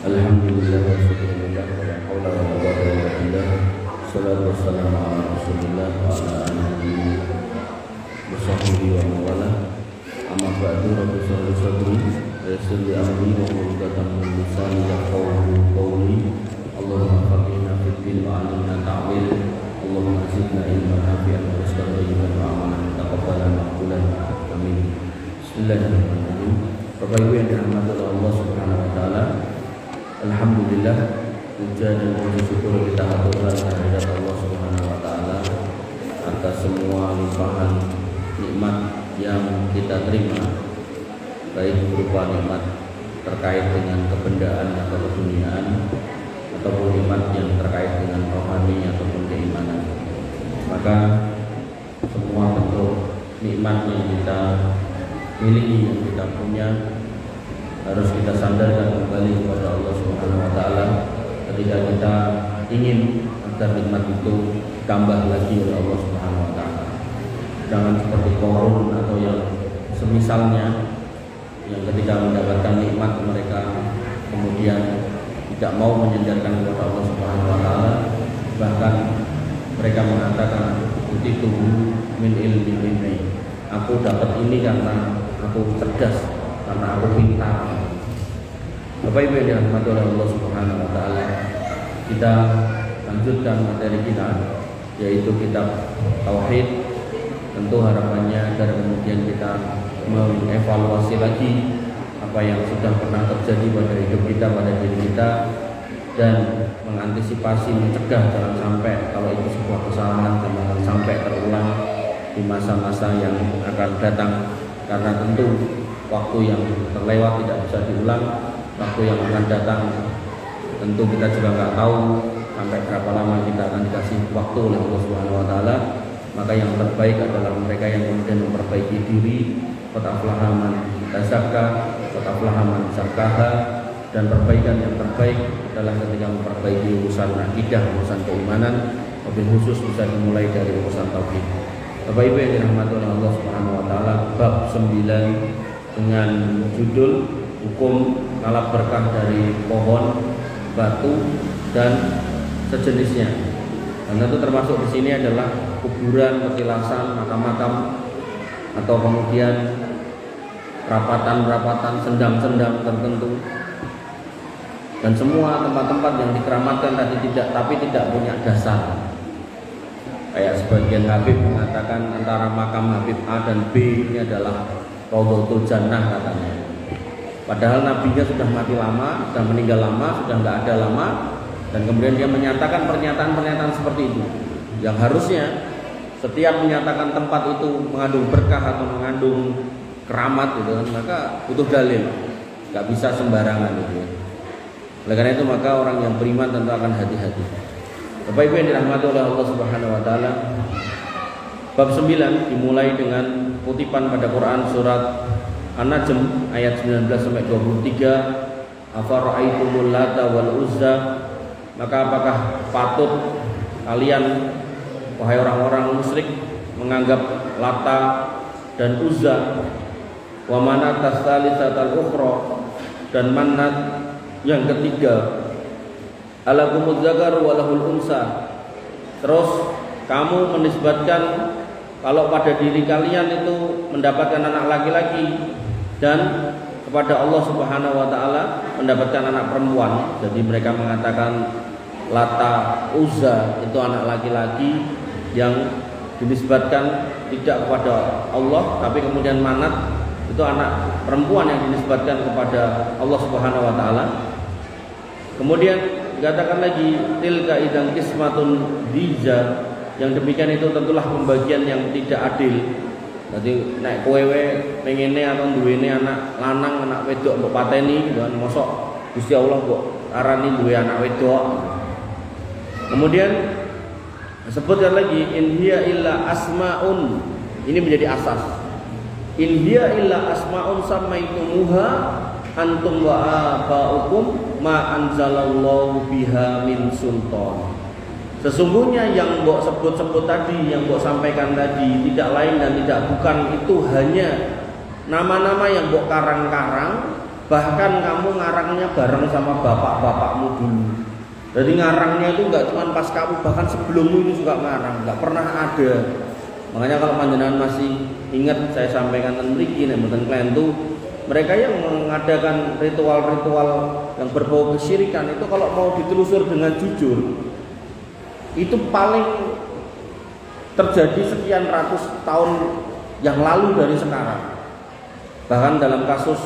Alhamdulillah wa syukurillah wa la hawla wa la quwwata illa billah. Salatu wassalamu ala Rasulillah wa ala alihi wa sahbihi wa mawala. Amma ba'du, rabbi shrah sadri wa yassir li amri wa hlul 'uqdatam min lisani yafqahu qawli. Allahumma faqihna fid din wa 'allimna ta'wil. Allahumma zidna ilman nafi'an wa rizqan thayyiban wa amalan mutaqabbalan maqbulan. Amin. Bismillahirrahmanirrahim. Bapak Ibu yang dirahmati oleh Allah Subhanahu wa taala, alhamdulillah, puja dan puji syukur kita haturkan kehadirat Allah Subhanahu wa taala atas semua limpahan nikmat yang kita terima, baik berupa nikmat terkait dengan kebendaan atau keduniaan, ataupun nikmat yang terkait dengan rohani ataupun keimanan. Maka semua bentuk nikmat yang kita miliki, yang kita punya, harus kita sandarkan kembali kepada Allah Subhanahu wa taala ketika kita ingin agar nikmat itu tambah lagi oleh Allah Subhanahu wa taala. Jangan seperti Qarun atau yang semisalnya, yang ketika mendapatkan nikmat mereka kemudian tidak mau menyandarkan kepada Allah Subhanahu wa taala, bahkan mereka mengatakan utitu min ilmi ini, aku dapat ini karena aku cerdas, karena aku pintar. Bapak Ibu yang dirahmati oleh Allah Subhanahu wa taala, kita lanjutkan materi kita, yaitu kitab tauhid. Tentu harapannya agar kemudian kita mengevaluasi lagi apa yang sudah pernah terjadi pada hidup kita, pada diri kita, dan mengantisipasi, mencegah jangan sampai, kalau itu sebuah kesalahan, jangan sampai terulang di masa-masa yang akan datang. Karena tentu waktu yang terlewat tidak bisa diulang, waktu yang akan datang tentu kita juga nggak tahu sampai berapa lama kita akan dikasih waktu oleh Allah Subhanahu wa taala. Maka yang terbaik adalah mereka yang kemudian memperbaiki diri. Qad aflaha man tazakka, qad aflaha man zakkaha. Dan perbaikan yang terbaik adalah ketika memperbaiki urusan akidah, urusan keimanan, lebih khusus bisa dimulai dari urusan tauhid. Bapak Ibu yang dirahmati oleh Allah Subhanahu wa taala, bab 9 dengan judul hukum ngalap berkah dari pohon, batu, dan sejenisnya. Dan tentu termasuk di sini adalah kuburan, petilasan, makam-makam, atau kemudian rapatan-rapatan, sendang-sendang tertentu, dan semua tempat-tempat yang dikeramatkan tapi tidak punya dasar. Kayak sebagian Habib mengatakan antara makam Habib A dan B ini adalah Raudhatul Jannah katanya. Padahal nabinya sudah mati lama, sudah meninggal lama, sudah nggak ada lama, dan kemudian dia menyatakan pernyataan-pernyataan seperti itu. Yang harusnya setiap menyatakan tempat itu mengandung berkah atau mengandung keramat gitu kan, maka butuh dalil, nggak bisa sembarangan gitu ya. Oleh karena itu maka orang yang beriman tentu akan hati-hati. Bapak Ibu yang dirahmati oleh Allah Subhanahu wa taala, bab 9 dimulai dengan kutipan pada Quran surat An-Najm ayat 19 sampai 23. Afara'aitumul Lata wal Uzza, maka apakah patut kalian wahai orang-orang musyrik menganggap Lata dan Uzza, wa Manat as-salisatal ukhra, dan Manat yang ketiga, alakumuz zakar walahul unsa. Terus kamu menisbatkan kalau pada diri kalian itu mendapatkan anak laki-laki, dan kepada Allah Subhanahu wa taala mendapatkan anak perempuan. Jadi mereka mengatakan Lata, Uzza itu anak laki-laki yang dinisbatkan tidak kepada Allah, tapi kemudian Manat itu anak perempuan yang dinisbatkan kepada Allah Subhanahu wa taala. Kemudian dikatakan lagi tilka idzan qismatun diza, yang demikian itu tentulah pembagian yang tidak adil. Jadi nek kowe pengene atau duwene anak lanang anak wedok mbok pateni gitu kan, mosok Gusti Allah kok arani duwe anak wedok. Kemudian sebutkan lagi in hiya illa asmaun, ini menjadi asas. In hiya illa asmaun samaitumuha antum wa abaukum ma anzalallahu biha min sultan. Sesungguhnya yang mbok sebut-sebut tadi, yang mbok sampaikan tadi, tidak lain dan tidak bukan itu hanya nama-nama yang mbok karang-karang Bahkan kamu ngarangnya bareng sama bapak-bapakmu dulu. Jadi ngarangnya itu nggak cuma pas kamu, bahkan sebelummu itu juga ngarang, nggak pernah ada. Makanya kalau panjenengan masih ingat saya sampaikan tentang mriki nek mboten klentu, mereka yang mengadakan ritual-ritual yang berbau kesyirikan itu kalau mau ditelusur dengan jujur, itu paling terjadi sekian ratus tahun yang lalu dari sekarang. Bahkan dalam kasus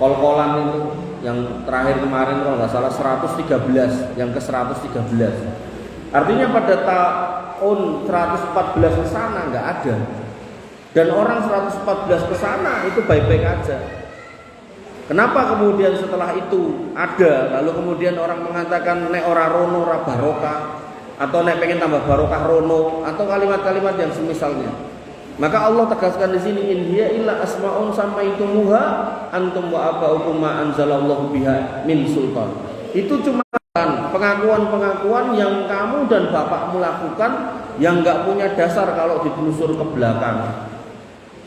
kol-kolan itu yang terakhir kemarin kalau nggak salah 113, yang ke 113. Artinya pada tahun 114 ke sana nggak ada. Dan orang 114 ke sana itu baik-baik aja. Kenapa kemudian setelah itu ada, lalu kemudian orang mengatakan nek ora rono ora barokah, atau nek pengen tambah barokah rono, atau kalimat-kalimat yang semisalnya. Maka Allah tegaskan di sini, in hiya illa asmaun samaitumuha antum wa abaukum ma anzalallahu biha min sultan. Itu cuma pengakuan-pengakuan yang kamu dan bapakmu lakukan yang enggak punya dasar kalau ditelusur ke belakang.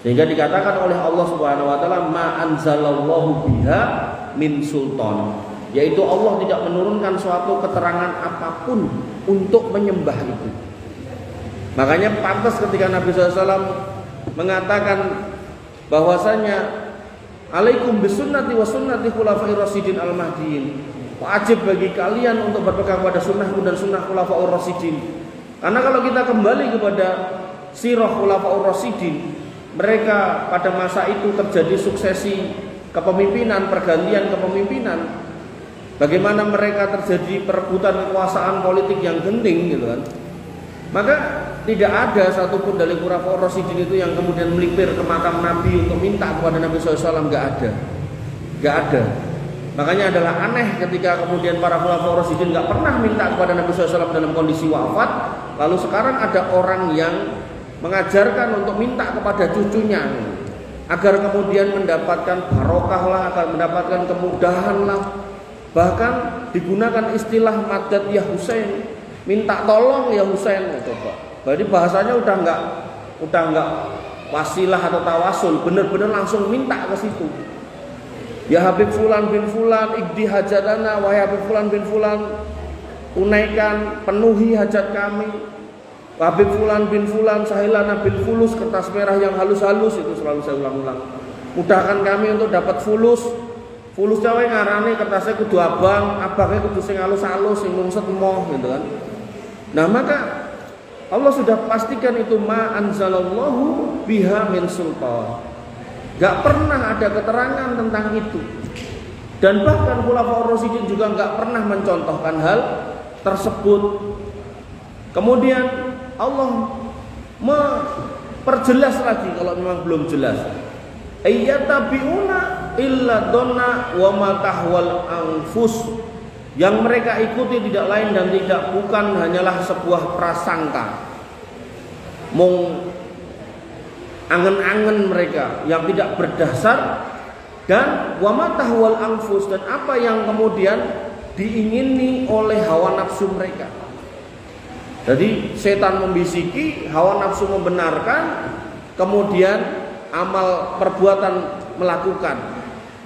Sehingga dikatakan oleh Allah Subhanahu wa taala ma anzalallahu biha min sultan, yaitu Allah tidak menurunkan suatu keterangan apapun untuk menyembah itu. Makanya pantas ketika Nabi SAW mengatakan bahwasanya alaikum bisunnati wa sunnati khulafa'ir rasyidin al-mahdiyyin, wajib bagi kalian untuk berpegang pada sunnahku dan sunnah khulafa'ur rasyidin. Karena kalau kita kembali kepada sirah khulafa'ur rasyidin, mereka pada masa itu terjadi suksesi kepemimpinan, pergantian kepemimpinan. Bagaimana mereka terjadi perebutan kekuasaan politik yang genting gitu kan. Maka tidak ada satupun dari khulafa'ur rasyidin itu yang kemudian melipir ke makam Nabi untuk minta kepada Nabi SAW, nggak ada. Makanya adalah aneh ketika kemudian para khulafa'ur rasyidin nggak pernah minta kepada Nabi SAW dalam kondisi wafat, lalu sekarang ada orang yang mengajarkan untuk minta kepada cucunya agar kemudian mendapatkan barokah lah, agar mendapatkan kemudahan lah. Bahkan digunakan istilah madad ya Husain, minta tolong ya Husain. Coba. Berarti bahasanya udah enggak wasilah atau tawasul, benar-benar langsung minta ke situ. Ya Habib Fulan bin Fulan, ikdi hajatana, wahai Habib Fulan bin Fulan, tunaikan, penuhi hajat kami. Habib Fulan bin Fulan, sahilana bil fulus, kertas merah yang halus-halus, itu selalu saya ulang-ulang. Mudahkan kami untuk dapat fulus. Fulus cawe ngarane kertasnya kudu abang, abangnya kudu sing halus-halus, sing mungset emoh gitu kan. Nah, maka Allah sudah pastikan itu ma anzalallahu biha min sultan. Gak pernah ada keterangan tentang itu. Dan bahkan khulafa'ur rasyidin juga gak pernah mencontohkan hal tersebut. Kemudian Allah memperjelas lagi kalau memang belum jelas. Ayyatabiuna illa donna wa ma tahwal anfus. Yang mereka ikuti tidak lain dan tidak bukan hanyalah sebuah prasangka, angen-angen mereka yang tidak berdasar, dan wa ma tahwal anfus, dan apa yang kemudian diingini oleh hawa nafsu mereka. Jadi setan membisiki, hawa nafsu membenarkan, kemudian amal perbuatan melakukan,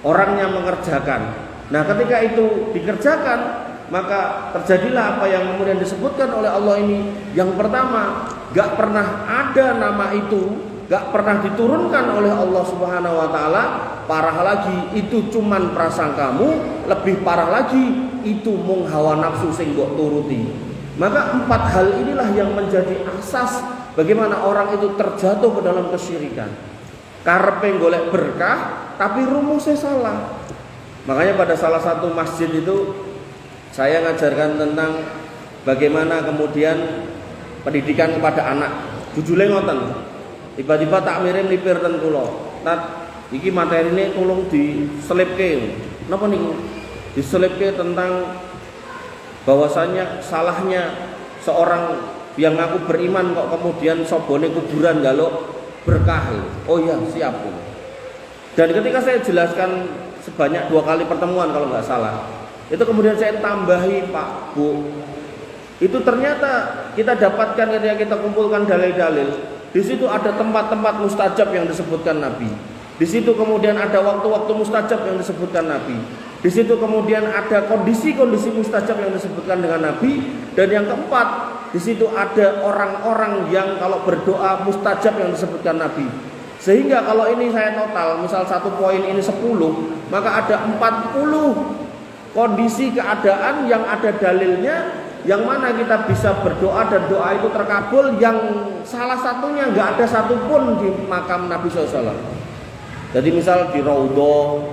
orangnya mengerjakan. Nah, ketika itu dikerjakan, maka terjadilah apa yang kemudian disebutkan oleh Allah ini. Yang pertama, gak pernah ada nama itu, gak pernah diturunkan oleh Allah Subhanahu wa taala. Parah lagi, itu cuman prasangkamu. Lebih parah lagi, itu mung hawa nafsu sing mbok turuti. Maka 4 hal inilah yang menjadi asas bagaimana orang itu terjatuh ke dalam kesyirikan. Karepe golek berkah tapi rumusnya salah. Makanya pada salah satu masjid itu saya ngajarkan tentang bagaimana kemudian pendidikan kepada anak. Jujule ngoten. Tiba-tiba takmire nipir ten kula. Tat iki materine tolong diselipke. Napa niku? Diselipke tentang bahwasanya salahnya seorang yang ngaku beriman kok kemudian sobone kuburan njaluk berkah. Oh iya, siap. Dan ketika saya jelaskan sebanyak 2 kali pertemuan kalau nggak salah, itu kemudian saya tambahi, Pak, Bu, itu ternyata kita dapatkan ketika kita kumpulkan dalil-dalil, di situ ada tempat-tempat mustajab yang disebutkan Nabi. Di situ kemudian ada waktu-waktu mustajab yang disebutkan Nabi. Di situ kemudian ada kondisi-kondisi mustajab yang disebutkan dengan Nabi. Dan yang keempat, di situ ada orang-orang yang kalau berdoa mustajab yang disebutkan Nabi. Sehingga kalau ini saya total, misal satu poin ini 10, maka ada 40 kondisi keadaan yang ada dalilnya, yang mana kita bisa berdoa dan doa itu terkabul, yang salah satunya nggak ada satupun di makam Nabi SAW. Jadi misal di Raudhah,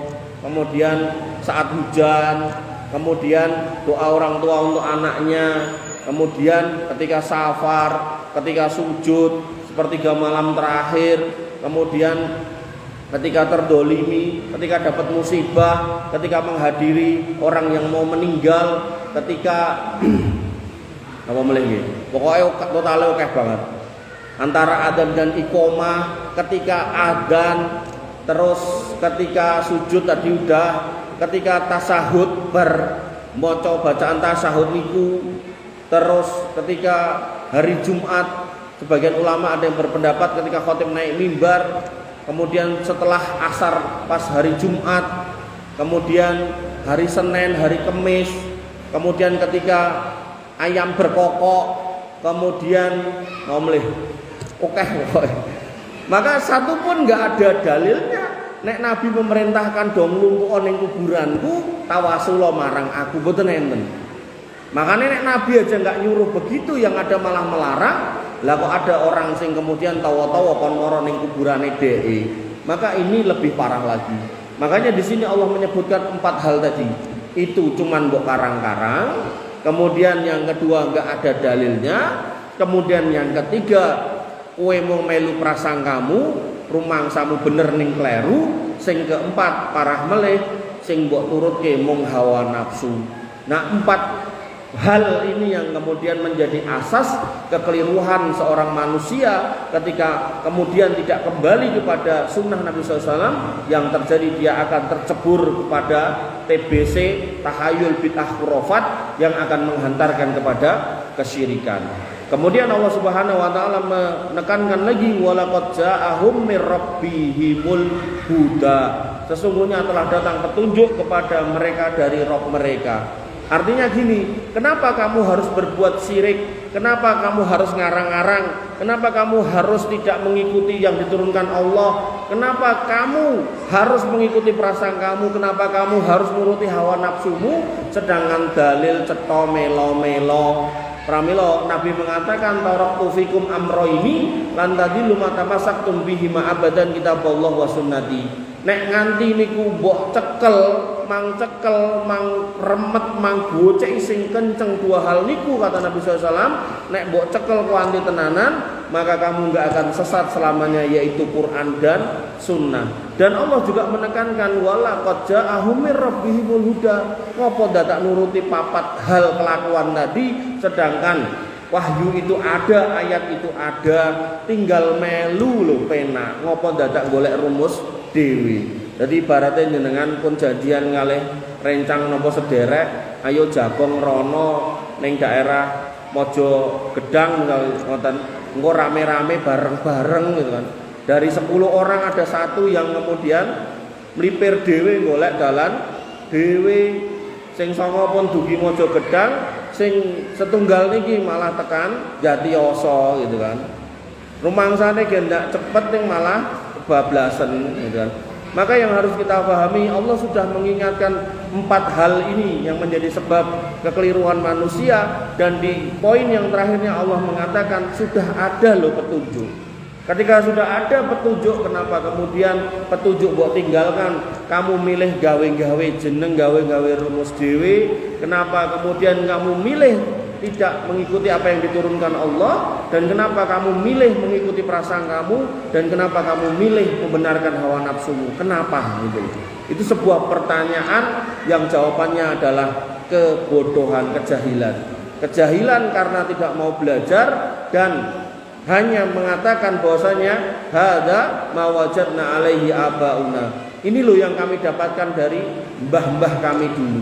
kemudian saat hujan, kemudian doa orang tua untuk anaknya, kemudian ketika safar, ketika sujud, sepertiga malam terakhir, kemudian ketika terdolimi, ketika dapat musibah, ketika menghadiri orang yang mau meninggal, ketika apa melengge, pokoknya totalnya oke banget. Antara adzan dan iqomah, ketika adzan, terus ketika sujud tadi udah, ketika tasahud bermoco bacaan tasahud niku, terus ketika hari Jumat, sebagian ulama ada yang berpendapat ketika khatib naik mimbar, kemudian setelah asar pas hari Jumat, kemudian hari Senin, hari Kamis, kemudian ketika ayam berkokok, kemudian ngomleh, oke. Maka satu pun nggak ada dalilnya. Nek Nabi memerintahkan dong lumpuh ning kuburanku, tawasulo marang aku, boten enten. Makanya nek Nabi aja nggak nyuruh begitu, yang ada malah melarang. Lah kok ada orang sing kemudian tawa-tawa kon moro ning kuburane dhek. Maka ini lebih parah lagi. Makanya di sini Allah menyebutkan 4 hal tadi. Itu cuman mbok karang-karang. Kemudian yang kedua nggak ada dalilnya. Kemudian yang ketiga, kowe mau melu prasangkamu, rumangsamu bener ning kleru. Sing keempat, parah meleh, sing mbok turutke mung hawa nafsu. Nah, 4 hal ini yang kemudian menjadi asas kekeliruan seorang manusia ketika kemudian tidak kembali kepada sunnah Nabi SAW. Yang terjadi dia akan tercebur kepada TBC, tahayul bid'ah khurafat, yang akan menghantarkan kepada kesyirikan. Kemudian Allah Subhanahu wa taala menekankan lagi, walaqad ja'ahum mir rabbihimul huda. Sesungguhnya telah datang petunjuk kepada mereka dari Rabb mereka. Artinya gini, kenapa kamu harus berbuat syirik? Kenapa kamu harus ngarang-ngarang? Kenapa kamu harus tidak mengikuti yang diturunkan Allah? Kenapa kamu harus mengikuti perasaan kamu? Kenapa kamu harus menuruti hawa nafsumu? Sedangkan dalil cetha melo-melo. Pramila Nabi mengatakan taraktu fikum amro ini lan tadilu matamasaktum bihi ma abadan kitaballah wa sunnati. Nek nganti niku mbok cekel, mang remet, mang gocek sing kenceng 2 hal niku, kata Nabi SAW. Nek mbok cekel ku anti tenanan, maka kamu enggak akan sesat selamanya, yaitu Quran dan sunnah. Dan Allah juga menekankan walaqad ja'ahum mir rabbihimul huda. Ngopo dadak nuruti 4 hal kelakuan tadi, sedangkan wahyu itu ada, ayat itu ada, tinggal melu lho penak. Ngopo dadak golek rumus dewi. Jadi ibaratnya jenengan pun janjian ngalih rencang nopo sederek, ayo jagong rono ning daerah Mojo Gedang ngoten, engko rame-rame bareng-bareng gitu kan. Dari 10 orang ada 1 yang kemudian mlipir dhewe golek dalan dhewe, sing 9 pun dugi Mojo Gedang, sing setunggal niki malah tekan Jatiyoso gitu kan. Rumangsane gendak cepet ning malah kebablasan gitu kan. Maka yang harus kita pahami, Allah sudah mengingatkan 4 hal ini yang menjadi sebab kekeliruan manusia. Dan di poin yang terakhirnya Allah mengatakan sudah ada loh petunjuk. Ketika sudah ada petunjuk, kenapa kemudian petunjuk buat tinggalkan? Kamu milih gawe-gawe jeneng, gawe-gawe rumus dewe. Kenapa kemudian kamu milih tidak mengikuti apa yang diturunkan Allah? Dan kenapa kamu milih mengikuti perasaan kamu? Dan kenapa kamu milih membenarkan hawa nafsumu? Kenapa? Itu sebuah pertanyaan yang jawabannya adalah kebodohan, kejahilan. Kejahilan karena tidak mau belajar dan hanya mengatakan bahwasanya hadza ma wajadna alaihi abauna. Ini loh yang kami dapatkan dari mbah-mbah kami dulu.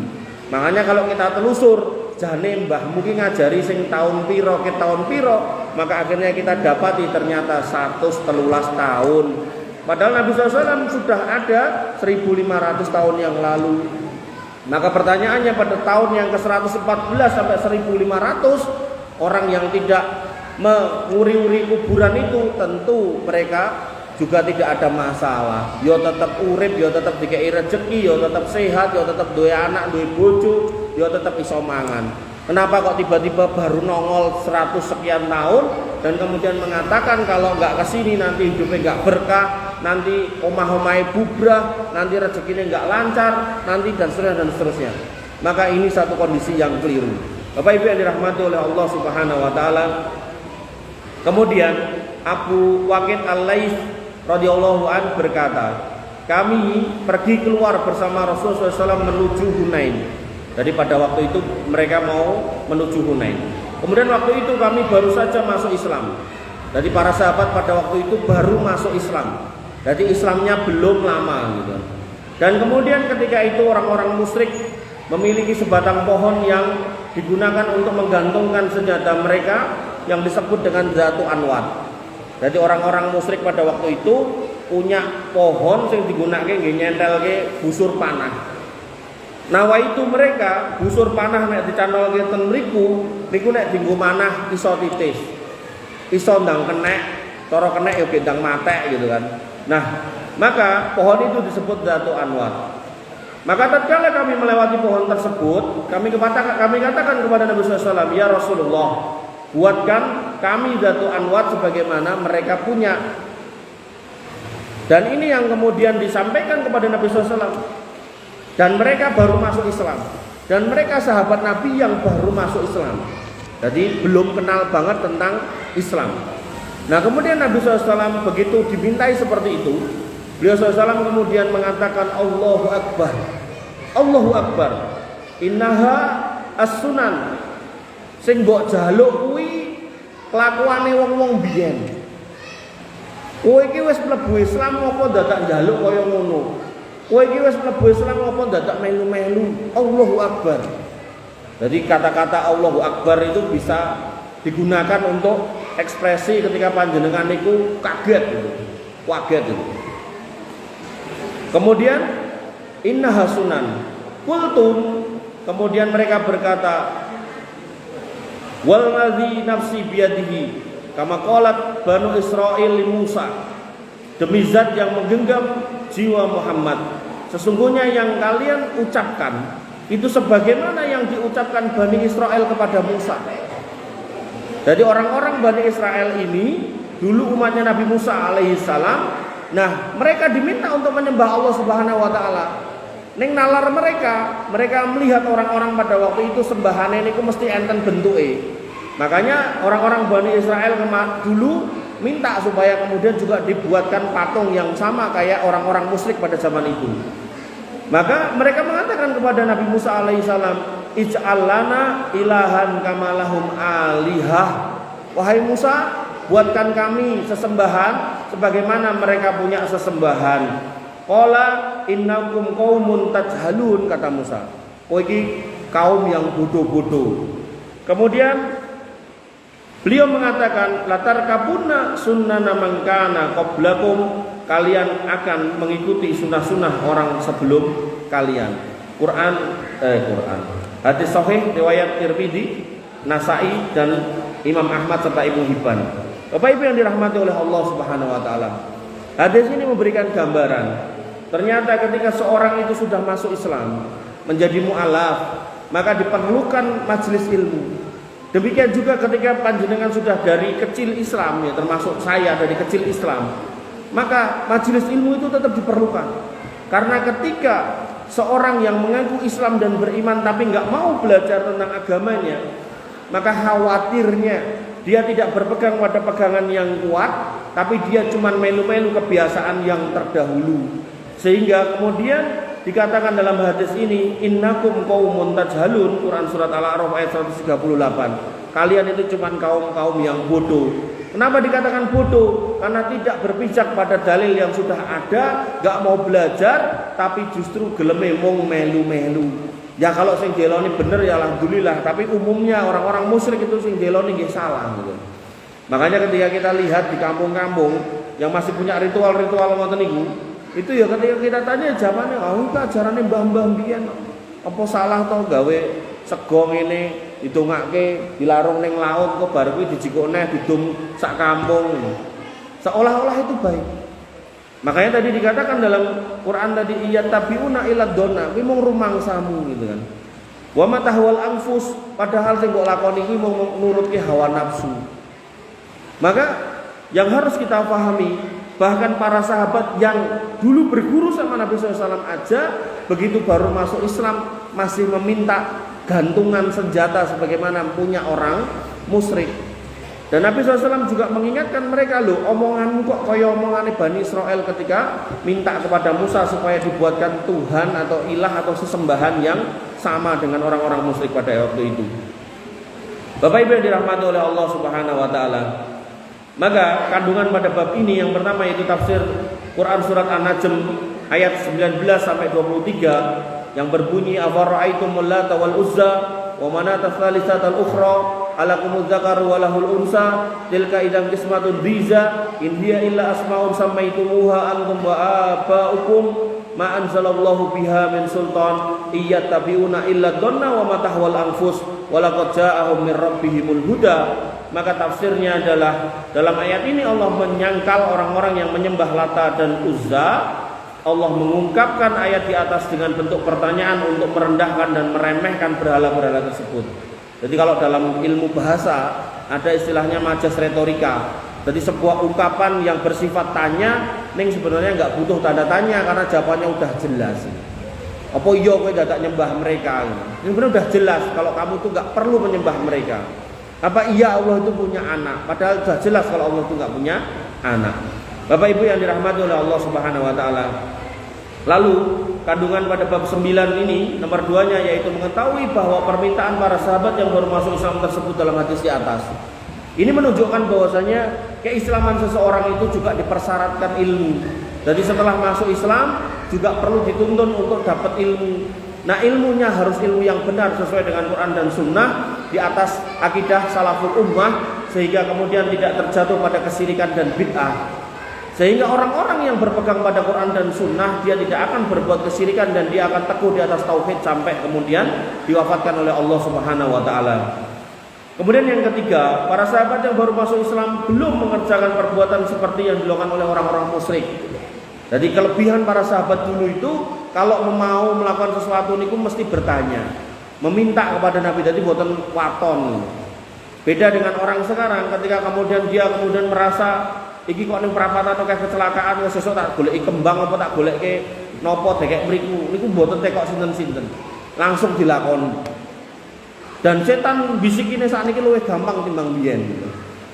Makanya kalau kita telusur, jane mbah mungkin ngajari sing tahun piro ke tahun piro, maka akhirnya kita dapati ternyata 113 tahun. Padahal Nabi SAW sudah ada 1500 tahun yang lalu. Maka pertanyaannya pada tahun yang ke-114 sampai 1500, orang yang tidak menguri-uri kuburan itu tentu mereka juga tidak ada masalah. Yo tetap urip, yo tetap dikei rezeki, yo tetap sehat, yo tetap duwe anak, duwe bojo, yo tetap iso mangan. Kenapa kok tiba-tiba baru nongol 100 sekian tahun dan kemudian mengatakan kalau nggak kesini nanti hidupnya nggak berkah, nanti omah-omahnya bubrah, nanti rezekinya nggak lancar, nanti dan seterusnya. Maka ini satu kondisi yang keliru. Bapak Ibu yang dirahmati oleh Allah Subhanahu Wa Taala. Kemudian Abu Waqid Al-Laits radhiyallahu an berkata, kami pergi keluar bersama Rasulullah SAW menuju Hunain. Jadi pada waktu itu mereka mau menuju Hunain. Kemudian waktu itu kami baru saja masuk Islam. Jadi para sahabat pada waktu itu baru masuk Islam. Jadi Islamnya belum lama gitu. Dan kemudian ketika itu orang-orang musyrik memiliki sebatang pohon yang digunakan untuk menggantungkan senjata mereka yang disebut dengan Zatu Anwat. Jadi orang-orang musyrik pada waktu itu punya pohon yang digunakan nggih nyentelke busur panah. Nah, itu mereka busur panah nek dicanolke ten mriku niku nek dienggo manah iso titis. Iso ndang kenek, cara kenek ya gendang matek gitu kan. Nah, maka pohon itu disebut Zatu Anwat. Maka tatkala kami melewati pohon tersebut, kami katakan kepada Nabi SAW, ya Rasulullah, buatkan kami Zatu Anwat sebagaimana mereka punya. Dan ini yang kemudian disampaikan kepada Nabi SAW. Dan mereka baru masuk Islam. Dan mereka sahabat Nabi yang baru masuk Islam. Jadi belum kenal banget tentang Islam. Nah kemudian Nabi SAW begitu dimintai seperti itu, beliau SAW kemudian mengatakan Allahu Akbar, Allahu Akbar, innaha as-sunan. Sing mbok jaluk kuwi kelakuane wong-wong biyen. Kowe iki wis mlebu Islam apa dadak njaluk kaya ngono? Kowe iki wis mlebu Islam apa dadak melu-melu? Allahu Akbar. Jadi kata-kata Allahu Akbar itu bisa digunakan untuk ekspresi ketika panjenengan niku kaget gitu. Kaget gitu. Kemudian innaha sunan. Qultum, kemudian mereka berkata wallazi nafsi biyadihi kama qalat Banu Israil li Musa. Demi zat yang menggenggam jiwa Muhammad, sesungguhnya yang kalian ucapkan itu sebagaimana yang diucapkan Bani Israel kepada Musa. Jadi orang-orang Bani Israel ini dulu umatnya Nabi Musa alaihissalam. Nah mereka diminta untuk menyembah Allah Subhanahu Wa Taala. Neng nalar mereka melihat orang-orang pada waktu itu sembahane niku mesti enten bentuke. Makanya orang-orang Bani Israel dulu minta supaya kemudian juga dibuatkan patung yang sama kayak orang-orang musyrik pada zaman itu. Maka mereka mengatakan kepada Nabi Musa alaihissalam, ij'al lana ilahan kama lahum alihah. Wahai Musa, buatkan kami sesembahan sebagaimana mereka punya sesembahan. Qala innakum qaumun tajhalun, kata Musa. Oh iki kaum yang bodoh-bodoh. Kemudian beliau mengatakan latar kabuna sunnana man kana qablakum, kalian akan mengikuti sunnah-sunnah orang sebelum kalian. Quran. Hadis sahih riwayat Tirmidzi, Nasai dan Imam Ahmad serta Ibnu Hibban. Bapak Ibu yang dirahmati oleh Allah Subhanahu wa taala. Hadis ini memberikan gambaran. Ternyata ketika seorang itu sudah masuk Islam, menjadi mu'alaf, maka diperlukan majelis ilmu. Demikian juga ketika panjenengan sudah dari kecil Islam, ya termasuk saya dari kecil Islam, maka majelis ilmu itu tetap diperlukan. Karena ketika seorang yang mengaku Islam dan beriman tapi nggak mau belajar tentang agamanya, maka khawatirnya dia tidak berpegang pada pegangan yang kuat, tapi dia cuma melu-melu kebiasaan yang terdahulu. Sehingga kemudian dikatakan dalam hadis ini, innakum qaumun tajhalun, Quran surat Al-A'raf ayat 138. Kalian itu cuma kaum-kaum yang bodoh. Kenapa dikatakan bodoh? Karena tidak berpijak pada dalil yang sudah ada, gak mau belajar, tapi justru geleme mung melu-melu. Ya kalau sing deloni bener ya alhamdulillah, tapi umumnya orang-orang musyrik itu sing deloni nggih salah gitu. Makanya ketika kita lihat di kampung-kampung, yang masih punya ritual-ritual ngoten niku, itu ya ketika kita tanya jawabannya, "Oh, iki ajarane mbah-mbah mbiyen. Apa salah to gawe sego ngene ditungake dilarung ning laut kok bar kuwi dijikuk neh didum sak kampung." Seolah-olah itu baik. Makanya tadi dikatakan dalam Quran tadi iya tabiuna ila donna, kuwi mung rumangsamu gitu kan. Wa matahwal anfus, padahal sing mbok lakoni kuwi mung nurutke hawa nafsu. Maka yang harus kita pahami, bahkan para sahabat yang dulu berguru sama Nabi SAW aja, begitu baru masuk Islam masih meminta gantungan senjata sebagaimana punya orang musyrik. Dan Nabi SAW juga mengingatkan mereka, loh omonganmu kok kaya omongannya Bani Israel ketika minta kepada Musa supaya dibuatkan Tuhan atau ilah atau sesembahan yang sama dengan orang-orang musyrik pada waktu itu. Bapak Ibu yang dirahmati oleh Allah Subhanahu wa taala. Maka kandungan pada bab ini yang pertama yaitu tafsir Quran surat An-Najm ayat 19 sampai 23 yang berbunyi afara'aitumul lata wal uzza wa manata tsalitsatal ukhra alakumuz dzakaru wa lahul unsa tilka idzan qismatun dhiza in hiya illa asmaun sammaitumuha antum wa abaukum ma anzalallahu biha min sultan iyattabiuna illa dhanna wa matahwal anfus wa laqad ja'ahum min rabbihimul huda. Maka tafsirnya adalah dalam ayat ini Allah menyangkal orang-orang yang menyembah Lata dan Uzza. Allah mengungkapkan ayat di atas dengan bentuk pertanyaan untuk merendahkan dan meremehkan berhala-berhala tersebut. Jadi kalau dalam ilmu bahasa ada istilahnya majas retorika. Jadi sebuah ungkapan yang bersifat tanya, ning sebenarnya nggak butuh tanda tanya karena jawabannya udah jelas. Apa iya kowe dadak nyembah mereka? Ini sebenarnya udah jelas kalau kamu tuh nggak perlu menyembah mereka. Apa iya Allah itu punya anak? Padahal sudah jelas kalau Allah itu nggak punya anak. Bapak Ibu yang dirahmati oleh Allah Subhanahu wa taala. Lalu kandungan pada bab 9 ini nomor 2-nya yaitu mengetahui bahwa permintaan para sahabat yang baru masuk Islam tersebut dalam hadis di atas. Ini menunjukkan bahwasanya keislaman seseorang itu juga dipersyaratkan ilmu. Jadi setelah masuk Islam juga perlu dituntun untuk dapat ilmu. Nah ilmunya harus ilmu yang benar sesuai dengan Quran dan Sunnah di atas akidah salaful ummah sehingga kemudian tidak terjatuh pada kesyirikan dan bid'ah. Sehingga orang-orang yang berpegang pada Quran dan Sunnah dia tidak akan berbuat kesyirikan dan dia akan teguh di atas tauhid sampai kemudian diwafatkan oleh Allah Subhanahu wa taala. Kemudian yang ketiga, para sahabat yang baru masuk Islam belum mengerjakan perbuatan seperti yang dilakukan oleh orang-orang musyrik. Jadi kelebihan para sahabat dulu itu kalau mau melakukan sesuatu niku mesti bertanya, meminta kepada Nabi. Jadi boten waton. Beda dengan orang sekarang ketika kemudian dia merasa iki kok ning perapatan akeh kecelakaan wis sesuk tak goleki kembang apa tak goleki napa dekek mriku. Niku mboten tekok sinten-sinten. Langsung dilakoni. Dan setan bisikine sakniki luwih gampang timbang biyen.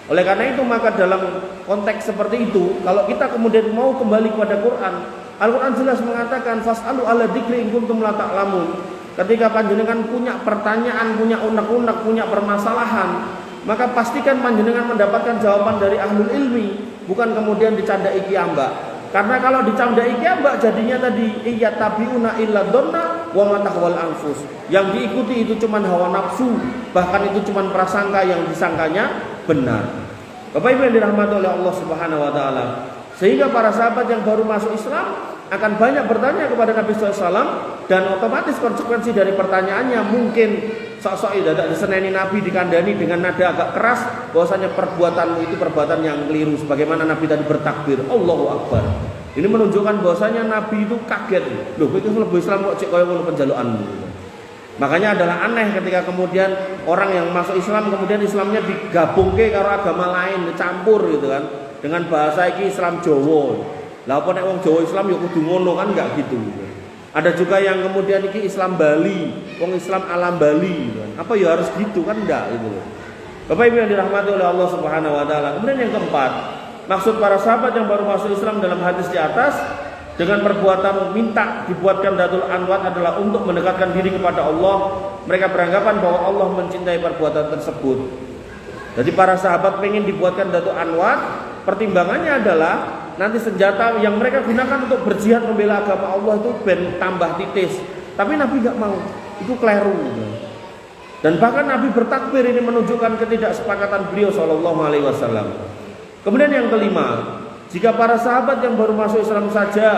Oleh karena itu maka dalam konteks seperti itu kalau kita kemudian mau kembali kepada Quran, Al-Quran jelas mengatakan fas'alu ala dzikri in kuntum la ta'lamun. Ketika panjenengan punya pertanyaan, punya unek-unek, punya permasalahan, maka pastikan panjenengan mendapatkan jawaban dari ahlul ilmi, bukan kemudian dicandai kiambak. Karena kalau dicandai kiambak jadinya tadi iyattabiuna illa dhanna wa matahwal anfus. Yang diikuti itu cuma hawa nafsu, bahkan itu cuma prasangka yang disangkanya benar. Bapak Ibu yang dirahmati oleh Allah Subhanahu wa taala. Sehingga para sahabat yang baru masuk Islam akan banyak bertanya kepada Nabi SAW dan otomatis konsekuensi dari pertanyaannya mungkin sok-sok dadak diseneni Nabi dikandani dengan nada agak keras bahwasanya perbuatanmu itu perbuatan yang keliru sebagaimana Nabi tadi bertakbir Allahu Akbar. Ini menunjukkan bahwasanya Nabi itu kaget. Loh, kowe iki mlebu Islam kok cek kaya ngono penjalukanmu. Makanya adalah aneh ketika kemudian orang yang masuk Islam kemudian Islamnya digabungke karo agama lain, dicampur gitu kan. Dengan bahasa iki Islam Jawa. Lah apa nek wong Jawa Islam ya kudu ngono kan enggak gitu. Ada juga yang kemudian iki Islam Bali, wong Islam alam Bali gitu kan. Apa ya harus gitu kan enggak gitu loh. Bapak Ibu yang dirahmati oleh Allah Subhanahu wa taala. Kemudian yang keempat, maksud para sahabat yang baru masuk Islam dalam hadis di atas dengan perbuatan minta dibuatkan Datul Anwat adalah untuk mendekatkan diri kepada Allah. Mereka beranggapan bahwa Allah mencintai perbuatan tersebut. Jadi para sahabat pengen dibuatkan Datul Anwat, pertimbangannya adalah nanti senjata yang mereka gunakan untuk berjihad membela agama Allah itu ben tambah titis. Tapi Nabi nggak mau, itu keliru. Dan bahkan Nabi bertakbir ini menunjukkan ketidaksepakatan beliau Shallallahu Alaihi Wasallam. Kemudian yang kelima, Jika para sahabat yang baru masuk Islam saja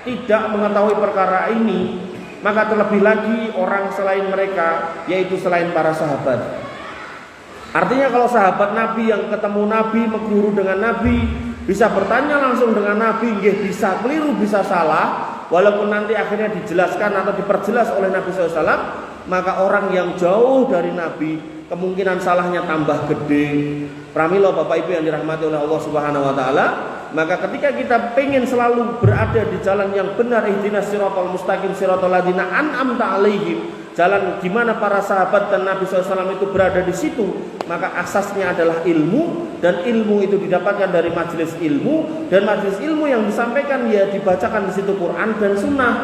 tidak mengetahui perkara ini, maka terlebih lagi orang selain mereka, yaitu selain para sahabat. Artinya kalau sahabat Nabi yang ketemu Nabi, mengguru dengan Nabi, bisa bertanya langsung dengan Nabi, nggih bisa keliru, bisa salah, walaupun nanti akhirnya dijelaskan atau diperjelas oleh Nabi SAW, maka orang yang jauh dari Nabi kemungkinan salahnya tambah gede. Pramila Bapak Ibu yang dirahmati oleh Allah Subhanahu wa taala, maka ketika kita pengen selalu berada di jalan yang benar, ihdinas siratal mustaqim siratal ladzina an'amta alaihim, jalan di mana para sahabat dan Nabi SAW itu berada di situ, maka asasnya adalah ilmu, dan ilmu itu didapatkan dari majelis ilmu, dan majelis ilmu yang disampaikan ya dibacakan di situ Quran dan Sunnah.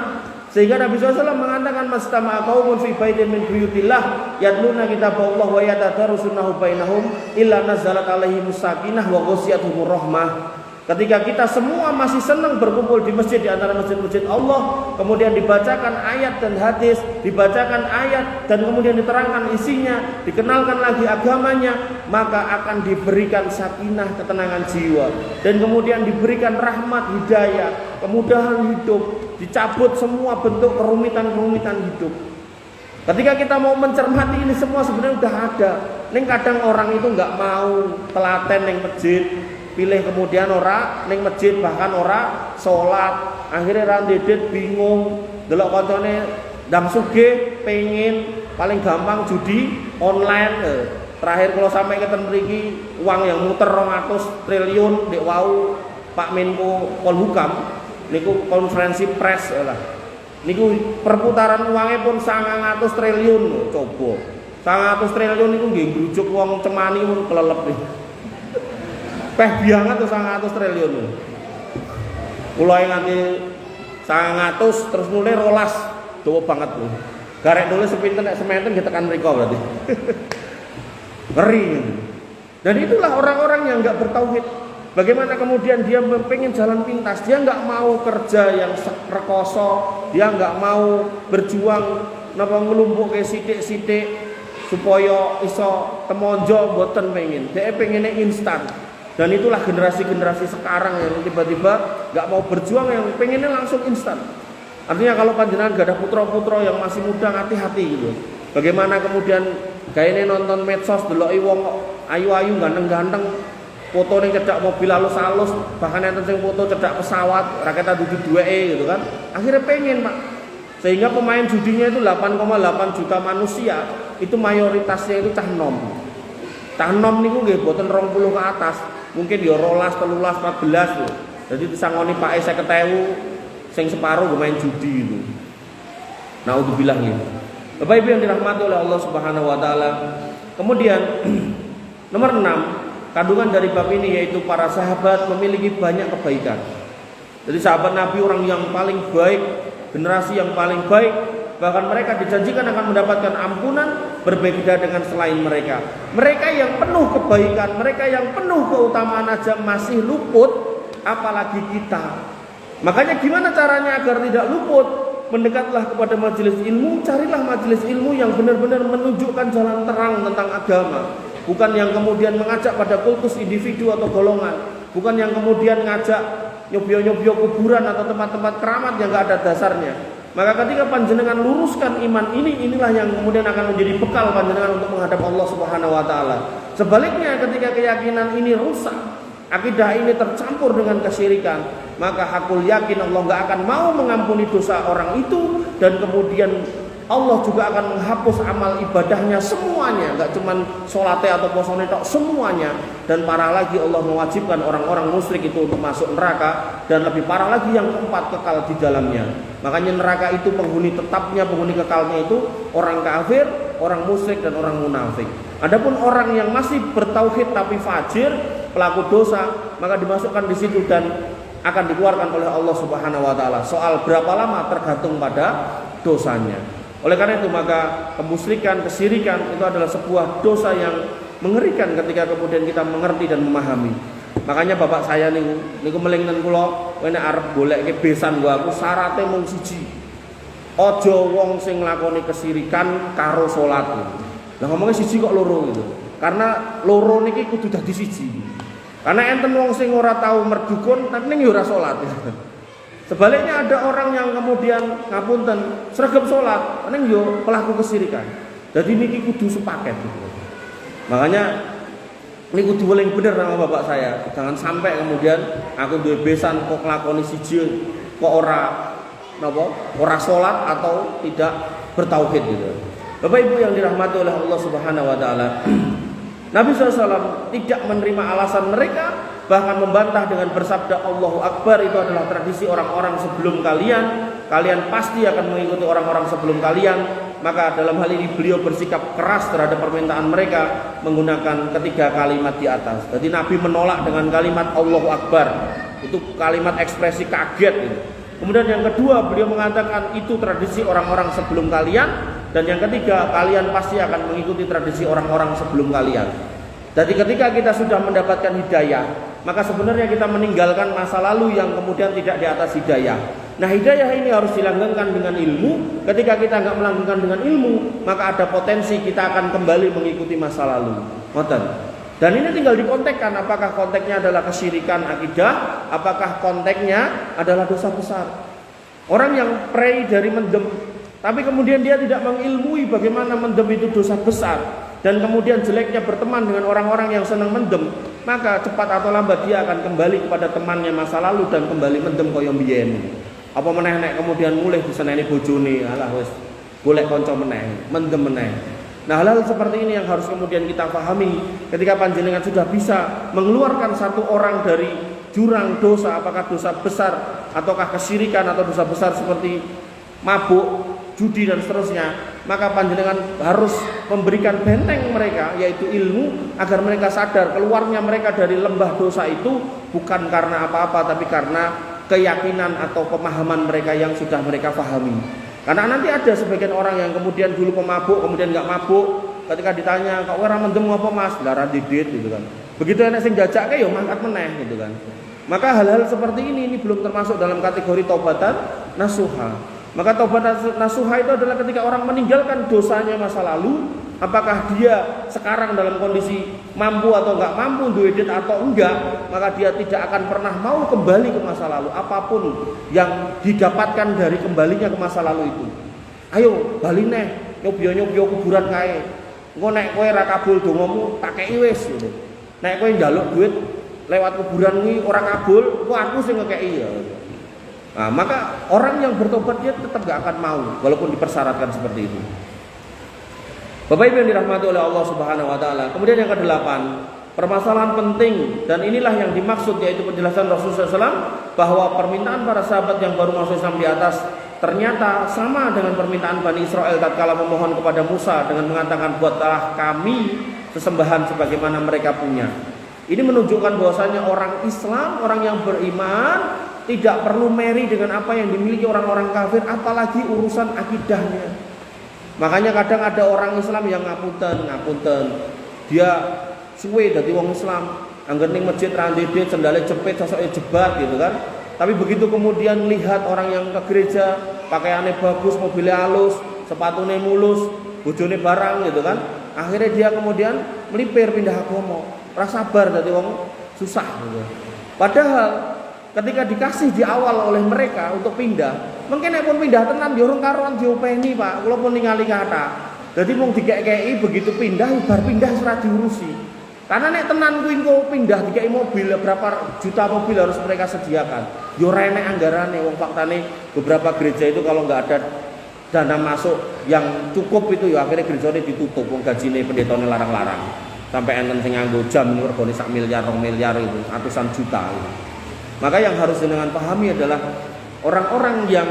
Sehingga Nabi SAW mengatakan mastama'a qaumun fi baitin min buyutillah yatluna kitaballah wa yatadarrusunahu bainahum illa nazzalat alaihimus sakinah wa ghasyiyatuhumur rahmah. Ketika kita semua masih senang berkumpul di masjid, di antara masjid-masjid Allah, kemudian dibacakan ayat dan hadis, dibacakan ayat dan kemudian diterangkan isinya, dikenalkan lagi agamanya, maka akan diberikan sakinah, ketenangan jiwa, dan kemudian diberikan rahmat, hidayah, kemudahan hidup, dicabut semua bentuk kerumitan-kerumitan hidup. Ketika kita mau mencermati ini semua sebenarnya udah ada. Ning kadang orang itu nggak mau telaten ning masjid, pilih kemudian ora ning masjid, bahkan ora sholat, akhirnya randedet bingung, delok koncone ndang sugih pengen paling gampang judi online. Terakhir kalau sampai ke mriki uang yang muter 200 triliun dek wau Pak Menko Polhukam niku konferensi pers lah. Niku perputaran uangnya pun 900 triliun coba. 900 triliun niku nggih ngrujuk wong cemani pun kelelep nih. Peh biangat tuh 100 triliun. Mulai nganti 100 terus mulai rolas, dawa banget tuh. Garek dulu sepinten nek sementen ditekan mriko berarti. Ngeri. Dan itulah orang-orang yang enggak bertauhid. Bagaimana kemudian dia pengen jalan pintas, dia enggak mau kerja yang rekoso, dia enggak mau berjuang napa ngelumpuke sithik-sithik supaya iso temonjo mboten pengen. Dia pengennya instan. Dan itulah generasi-generasi sekarang yang tiba-tiba gak mau berjuang, yang pengennya langsung instan. Artinya kalau panjenengan gak ada putra-putra yang masih muda, hati-hati gitu. Bagaimana kemudian kayaknya nonton medsos deloki wong ayu-ayu ganteng-ganteng, foto ning cedak mobil halus-halus, bahkan enten sing foto cedak pesawat, raket dudu duweke gitu kan. Akhirnya pengen, Pak. Sehingga pemain judinya itu 8,8 juta manusia, itu mayoritasnya itu cah nom. Cah nom niku nggih boten 20 ke atas. Mungkin ya 12, 13, 14 lho. Jadi disangoni Pak 50.000 sing separuh main judi itu. Naudzubillah gitu. Bapak Ibu yang dirahmati oleh Allah Subhanahu wa taala. Kemudian nomor 6, kandungan dari bab ini yaitu para sahabat memiliki banyak kebaikan. Jadi sahabat Nabi orang yang paling baik, generasi yang paling baik. Bahkan mereka dijanjikan akan mendapatkan ampunan, berbeda dengan selain mereka. Mereka yang penuh kebaikan, mereka yang penuh keutamaan aja masih luput, apalagi kita. Makanya gimana caranya agar tidak luput? Mendekatlah kepada majelis ilmu, carilah majelis ilmu yang benar-benar menunjukkan jalan terang tentang agama. Bukan yang kemudian mengajak pada kultus individu atau golongan. Bukan yang kemudian ngajak nyobio-nyobio kuburan atau tempat-tempat keramat yang gak ada dasarnya. Maka ketika panjenengan luruskan iman ini, inilah yang kemudian akan menjadi bekal panjenengan untuk menghadap Allah Subhanahu wa taala. Sebaliknya ketika keyakinan ini rusak, akidah ini tercampur dengan kesyirikan, maka hakul yakin Allah enggak akan mau mengampuni dosa orang itu, dan kemudian Allah juga akan menghapus amal ibadahnya semuanya, enggak cuma sholatnya atau posone tok, semuanya. Dan parah lagi Allah mewajibkan orang-orang musyrik itu untuk masuk neraka, dan lebih parah lagi yang keempat kekal di dalamnya. Makanya neraka itu penghuni tetapnya, penghuni kekalnya itu orang kafir, orang musyrik dan orang munafik. Adapun orang yang masih bertauhid tapi fajir, pelaku dosa, maka dimasukkan di situ dan akan dikeluarkan oleh Allah Subhanahu wa taala. Soal berapa lama tergantung pada dosanya. Oleh karena itu maka kemusyrikan, kesyirikan itu adalah sebuah dosa yang mengerikan ketika kemudian kita mengerti dan memahami. Makanya bapak saya niku melingnen kula nek arep goleke besan gua aku syaraté mung siji. Aja wong sing nglakoni kesyirikan karo salat. Lah ngomongnya siji kok loro gitu. Karena loro niki kudu dadi siji. Karena enten wong sing ora tahu merdukun tapi ning ora salat. Sebaliknya ada orang yang kemudian ngapunten sregep salat, ning yo pelaku kesirikan. Jadi niki kudu sepaket gitu. Makanya ini kudu paling bener sama bapak saya. Jangan sampai kemudian aku duwe besan kok nglakoni siji kok ora napa? Ora salat atau tidak bertauhid gitu. Bapak Ibu yang dirahmati oleh Allah Subhanahu wa taala. Nabi SAW tidak menerima alasan mereka, bahkan membantah dengan bersabda Allahu Akbar, itu adalah tradisi orang-orang sebelum kalian. Kalian pasti akan mengikuti orang-orang sebelum kalian. Maka dalam hal ini beliau bersikap keras terhadap permintaan mereka menggunakan ketiga kalimat di atas. Jadi Nabi menolak dengan kalimat Allahu Akbar. Itu kalimat ekspresi kaget gitu. Kemudian yang kedua beliau mengatakan itu tradisi orang-orang sebelum kalian. Dan yang ketiga, kalian pasti akan mengikuti tradisi orang-orang sebelum kalian. Jadi ketika kita sudah mendapatkan hidayah, maka sebenarnya kita meninggalkan masa lalu yang kemudian tidak di atas hidayah. Nah, hidayah ini harus dilanggengkan dengan ilmu. Ketika kita nggak melanggengkan dengan ilmu, maka ada potensi kita akan kembali mengikuti masa lalu. Ngoten. Dan ini tinggal dikontekkan, apakah konteksnya adalah kesyirikan akidah, apakah konteksnya adalah dosa besar. Orang yang pray dari mendem, tapi kemudian dia tidak mengilmui bagaimana mendem itu dosa besar, dan kemudian jeleknya berteman dengan orang-orang yang senang mendem, maka cepat atau lambat dia akan kembali kepada temannya masa lalu dan kembali mendem kaya mbiyen. Apa meneh nek kemudian mulih diseneni bojone, alah wis golek kanca meneh, mendem meneh. Nah, hal-hal seperti ini yang harus kemudian kita pahami ketika panjenengan sudah bisa mengeluarkan satu orang dari jurang dosa, apakah dosa besar ataukah kesyirikan atau dosa besar seperti mabuk, judi dan seterusnya, maka panjenengan harus memberikan benteng mereka, yaitu ilmu, agar mereka sadar keluarnya mereka dari lembah dosa itu bukan karena apa-apa, tapi karena keyakinan atau pemahaman mereka yang sudah mereka pahami. Karena nanti ada sebagian orang yang kemudian dulu pemabuk, kemudian nggak mabuk, ketika ditanya kok ora mendem apa mas, lara didit gitu kan. Begitu enek sing jajakke ya mangkat meneh gitu kan. Maka hal-hal seperti ini belum termasuk dalam kategori taubatan nasuha. Maka taubat nasuha itu adalah ketika orang meninggalkan dosanya masa lalu, apakah dia sekarang dalam kondisi mampu atau enggak mampu, duit atau enggak, maka dia tidak akan pernah mau kembali ke masa lalu, apapun yang didapatkan dari kembalinya ke masa lalu itu. Ayo bali neh, nyobyo kuburan kae. Engko nek kowe ra kabul dongamu tak kei wis gitu. Nek kowe njaluk duit lewat kuburan kuwi ora kabul, kok aku sing ngekeki ya. Nah, maka orang yang bertobat dia tetap gak akan mau walaupun dipersyaratkan seperti itu. Bapak Ibu yang dirahmati oleh Allah Subhanahu wa taala. Kemudian yang ke-8, permasalahan penting dan inilah yang dimaksud, yaitu penjelasan Rasulullah SAW bahwa permintaan para sahabat yang baru masuk Islam di atas ternyata sama dengan permintaan Bani Israel tatkala memohon kepada Musa dengan mengatakan buatlah kami sesembahan sebagaimana mereka punya. Ini menunjukkan bahwasanya orang Islam, orang yang beriman tidak perlu meri dengan apa yang dimiliki orang-orang kafir, apalagi urusan akidahnya. Makanya kadang ada orang Islam yang ngapunten, dia suwe dadi wong Islam, angger ning masjid ra ndede, sendale jepit, sosoke jebat gitu kan. Tapi begitu kemudian lihat orang yang ke gereja, pakaiannya bagus, mobilnya halus, sepatunya mulus, bojone barang gitu kan. Akhirnya dia kemudian melipir pindah agama, ora sabar dadi wong susah gitu. Padahal ketika dikasih di awal oleh mereka untuk pindah, mungkin nek pun pindah tenan yo urung karuan diopeni, Pak. Kula pun ningali kata. Dadi mung dikek-keki begitu pindah, bar pindah ora diurusi. Karena nek tenan kuwi engko pindah dikeki mobil, berapa juta mobil harus mereka sediakan. Yo ora enek anggarane, wong faktane beberapa gereja itu kalau enggak ada dana masuk yang cukup itu ya akhirnya gerejane ditutup, wong gajine pendetane larang-larang. Sampai enten sing nganggo jam regane sak miliar, 2 miliar itu, ratusan juta itu. Maka yang harus dengan pahami adalah orang-orang yang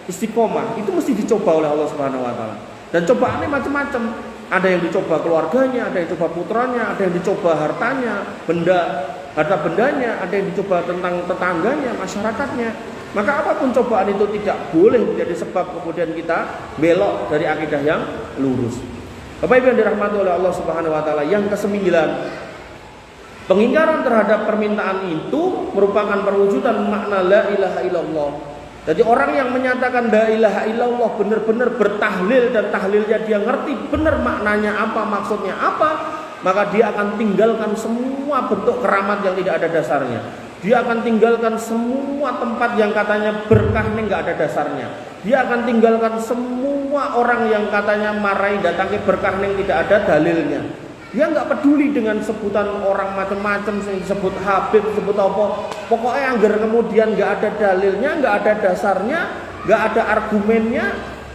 istiqomah itu mesti dicoba oleh Allah Subhanahu wa taala. Dan cobaannya macam-macam. Ada yang dicoba keluarganya, ada yang dicoba putranya, ada yang dicoba hartanya, harta bendanya, ada yang dicoba tentang tetangganya, masyarakatnya. Maka apapun cobaan itu tidak boleh menjadi sebab kemudian kita belok dari akidah yang lurus. Bapak Ibu yang dirahmati oleh Allah Subhanahu wa taala, yang ke-9, pengingkaran terhadap permintaan itu merupakan perwujudan makna la ilaha illallah. Jadi orang yang menyatakan la ilaha illallah benar-benar bertahlil dan tahlilnya dia ngerti benar maknanya apa, maksudnya apa, maka dia akan tinggalkan semua bentuk keramat yang tidak ada dasarnya. Dia akan tinggalkan semua tempat yang katanya berkah ini nggak ada dasarnya. Dia akan tinggalkan semua orang yang katanya marahi datangi berkah ini tidak ada dalilnya. Dia nggak peduli dengan sebutan orang macam-macam, disebut Habib, disebut apa. Pokoknya anggar kemudian nggak ada dalilnya, nggak ada dasarnya, nggak ada argumennya,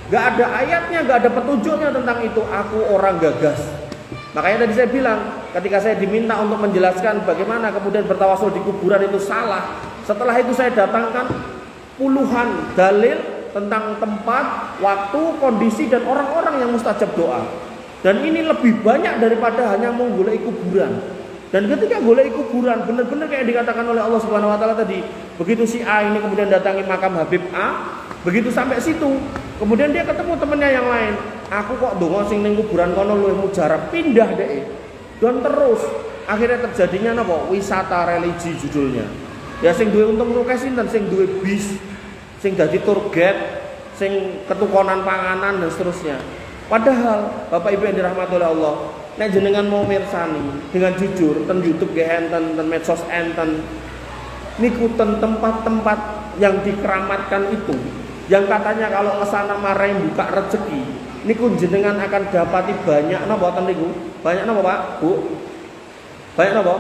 nggak ada ayatnya, nggak ada petunjuknya tentang itu. Aku orang gagas. Makanya tadi saya bilang, ketika saya diminta untuk menjelaskan bagaimana kemudian bertawasul di kuburan itu salah, setelah itu saya datangkan puluhan dalil tentang tempat, waktu, kondisi, dan orang-orang yang mustajab doa. Dan ini lebih banyak daripada hanya menggoleki kuburan. Dan ketika goleki kuburan, benar-benar kayak dikatakan oleh Allah Subhanahu Wa Taala tadi, begitu si A ini kemudian datangi makam Habib A, begitu sampai situ, kemudian dia ketemu temennya yang lain. Aku kok dongo sing ning kuburan kono luwih mujarab, pindah deh. Dan terus akhirnya terjadinya napa? Wisata religi judulnya. Ya sing duwe untung ruke sinten, sing duwe bis, sing dadi tour guide, sing ketukonan panganan dan seterusnya. Padahal Bapak Ibu yang dirahmati oleh Allah, nek jenengan mau mirsani dengan jujur ten YouTube nggih enten, ten medsos enten, niku ten tempat-tempat yang dikeramatkan itu, yang katanya kalau kesana marahi buka rezeki, niku jenengan akan dapati banyak napa ten niku? Banyak napa Pak? Bu? Banyak napa?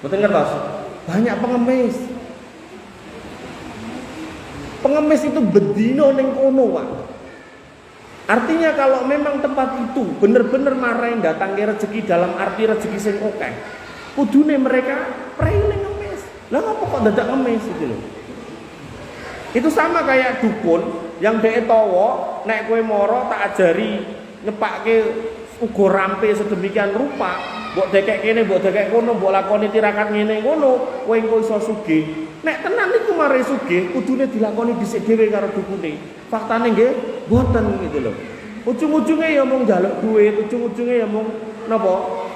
Mboten ngertos. Banyak pengemis. Pengemis itu bedino ning kono, Pak. Artinya kalau memang tempat itu benar-benar marahin datangi rezeki dalam arti rezeki sing akeh, kudune mereka prene ngemis. Lah ngapa kok dadak ngemis gitu loh. Itu sama kayak dukun yang dhek tawa nek kowe moro tak ajari nyepakke uga rampe sedemikian rupa, mbok dekek kene, mbok dekek kono, mbok lakoni tirakat ngene ngono, kowe engko iso sugih. Nek tenan iku mari sugih, kudune dilakoni dhisik dhewe karo dukune. Faktane nggih boten gitu loh. Ujung-ujungnya ya mung njaluk duit, ujung-ujungnya ya mung napa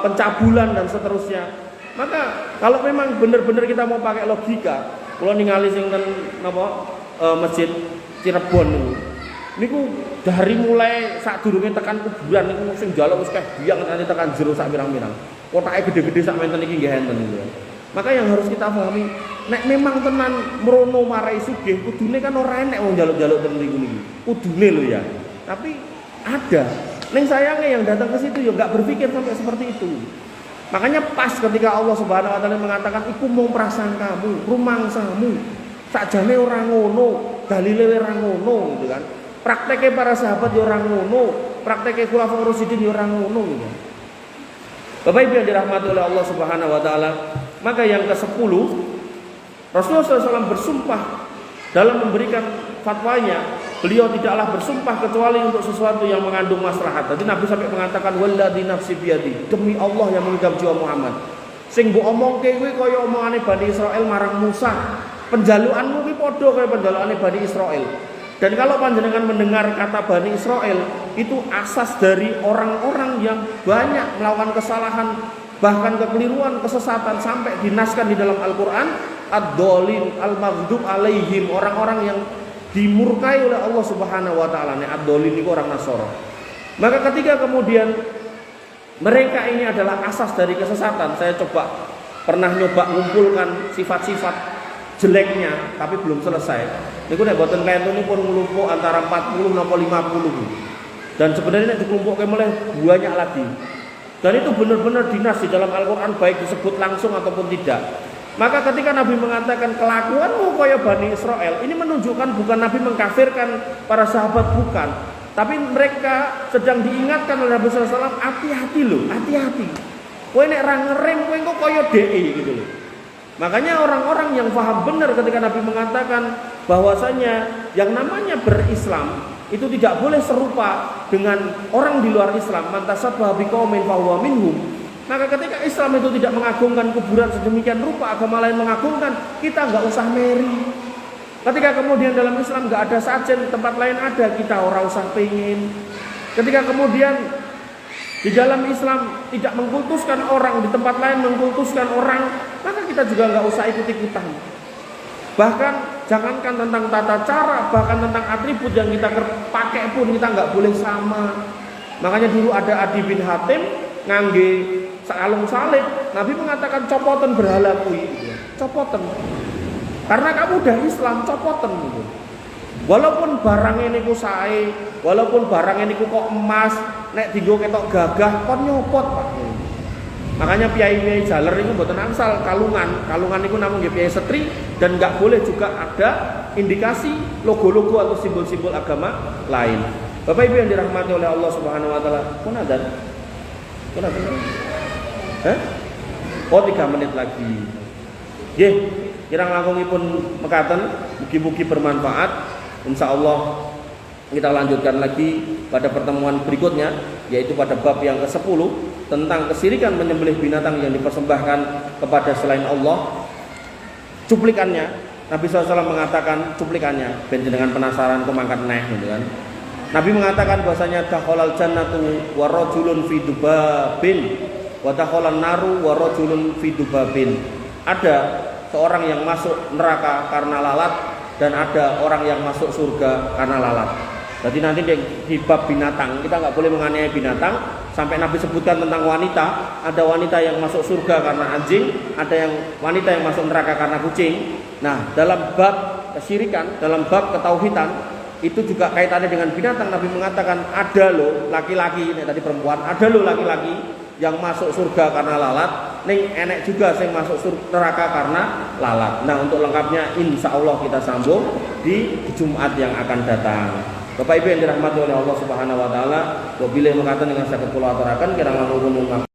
pencabulan dan seterusnya. Maka kalau memang benar-benar kita mau pakai logika, kula ningali sing ten napa masjid Cirebon niku dari mulai sadurunge tekan kuburan niku sing njaluk wis biang nanti tekan jero sak pirang-pirang. Kotake gede-gede sak menten iki nggih enten niku. Maka yang harus kita pahami, nek memang tenan mrono marai sugih, kudune kan ora enek wong njaluk-njaluk ten niku niki. Kudune lho ya. Tapi ada. Ning sayangnya yang datang ke situ ya enggak berpikir sampai seperti itu. Makanya pas ketika Allah Subhanahu Wa Taala mengatakan iku mung prasangkamu, rumangsamu. Sakjane ora ngono, dalile ora ngono gitu kan. Prakteke para sahabat ya ora ngono, prakteke khulafaur rasyidin ya ora ngono gitu. Bapak Ibu yang dirahmati oleh Allah Subhanahu Wa Taala, maka yang ke-10 Rasulullah SAW bersumpah dalam memberikan fatwanya, beliau tidaklah bersumpah kecuali untuk sesuatu yang mengandung maslahat. Jadi Nabi sampai mengatakan walladzi nafsi biyadi, demi Allah yang menggap jiwa Muhammad. Sing mbok omongke kuwi kaya omongane Bani Israil marang Musa. Penjaluanmu kuwi padha kaya penjalukane Bani Israil. Dan kalau panjenengan mendengar kata Bani Israil, itu asas dari orang-orang yang banyak melakukan kesalahan, bahkan kekeliruan, kesesatan sampai dinaskan di dalam Al-Qur'an, ad-dhalin, al-maghdub alaihim, orang-orang yang dimurkai oleh Allah Subhanahu Wa Taala. Ad-dhalin itu orang Nasara. Maka ketika kemudian mereka ini adalah asas dari kesesatan, saya pernah nyoba mengumpulkan sifat-sifat jeleknya, tapi belum selesai. Niku nek boten klentun pun nglumpuk antara 40 sampai 50. Dan sebenarnya nek dikelumpukke mulai banyak lagi. Dan itu benar-benar dinas di dalam Al-Qur'an, baik disebut langsung ataupun tidak. Maka ketika Nabi mengatakan kelakuanmu kaya Bani Israel, ini menunjukkan bukan Nabi mengkafirkan para sahabat, bukan. Tapi mereka sedang diingatkan oleh Nabi SAW, hati-hati loh, hati-hati. Kowe nek ra ngerem kowe kok kaya DE gitu loh. Makanya orang-orang yang paham benar ketika Nabi mengatakan bahwasanya yang namanya berislam itu tidak boleh serupa dengan orang di luar Islam. Mantasabbaha biqaumin fahuwa minhum. Maka ketika Islam itu tidak mengagungkan kuburan sedemikian rupa, agama lain mengagungkan, kita nggak usah meri. Ketika kemudian dalam Islam nggak ada sajen, tempat lain ada, kita ora usah pengen. Ketika kemudian di dalam Islam tidak mengkultuskan orang, di tempat lain mengkultuskan orang, maka kita juga nggak usah ikut-ikutan. Bahkan jangankan tentang tata cara, bahkan tentang atribut yang kita pakai pun kita nggak boleh sama. Makanya dulu ada Adi bin Hatim ngangge sekalung salib, Nabi mengatakan copoten berhala kuwi, copoten. Karena kamu udah Islam, copoten gitu. Walaupun barang ini ku sae, walaupun barang ini ku kok emas, nek dienggo ketok gagah kon nyopot, Pak. Makanya piyai-piyai jaler niku mboten angsal kalungan. Kalungan niku namung nggih piyai setri dan enggak boleh juga ada indikasi logo-logo atau simbol-simbol agama lain. Bapak Ibu yang dirahmati oleh Allah Subhanahu wa taala, pun ada. Oh 3 menit lagi. Nggih, kirang langkungipun mekaten, mugi-mugi bermanfaat. Insyaallah kita lanjutkan lagi pada pertemuan berikutnya, yaitu pada bab yang ke-10 tentang kesirikan menyembelih binatang yang dipersembahkan kepada selain Allah. Cuplikannya, Nabi SAW mengatakan cuplikannya, ben jenengan penasaran kemangkat neh gitu kan. Nabi mengatakan bahwasanya dakhalal jannatu wa rajulun fi dubabin wa dakhalan naru wa rajulun fi dubabin. Ada seorang yang masuk neraka karena lalat dan ada orang yang masuk surga karena lalat. Jadi nanti di bab binatang kita nggak boleh menganiaya binatang. Sampai Nabi sebutkan tentang wanita, ada wanita yang masuk surga karena anjing, ada yang wanita yang masuk neraka karena kucing. Nah, dalam bab kesyirikan, dalam bab ketauhidan itu juga kaitannya dengan binatang. Nabi mengatakan ada loh laki-laki, ini tadi perempuan, ada loh laki-laki yang masuk surga karena lalat, ning enek juga yang masuk neraka karena lalat. Nah, untuk lengkapnya insya Allah kita sambung di Jumat yang akan datang. Bapak Ibu yang dirahmati oleh Allah Subhanahu wa taala, wabillahi makaten dengan saged kula aturaken kirang langkung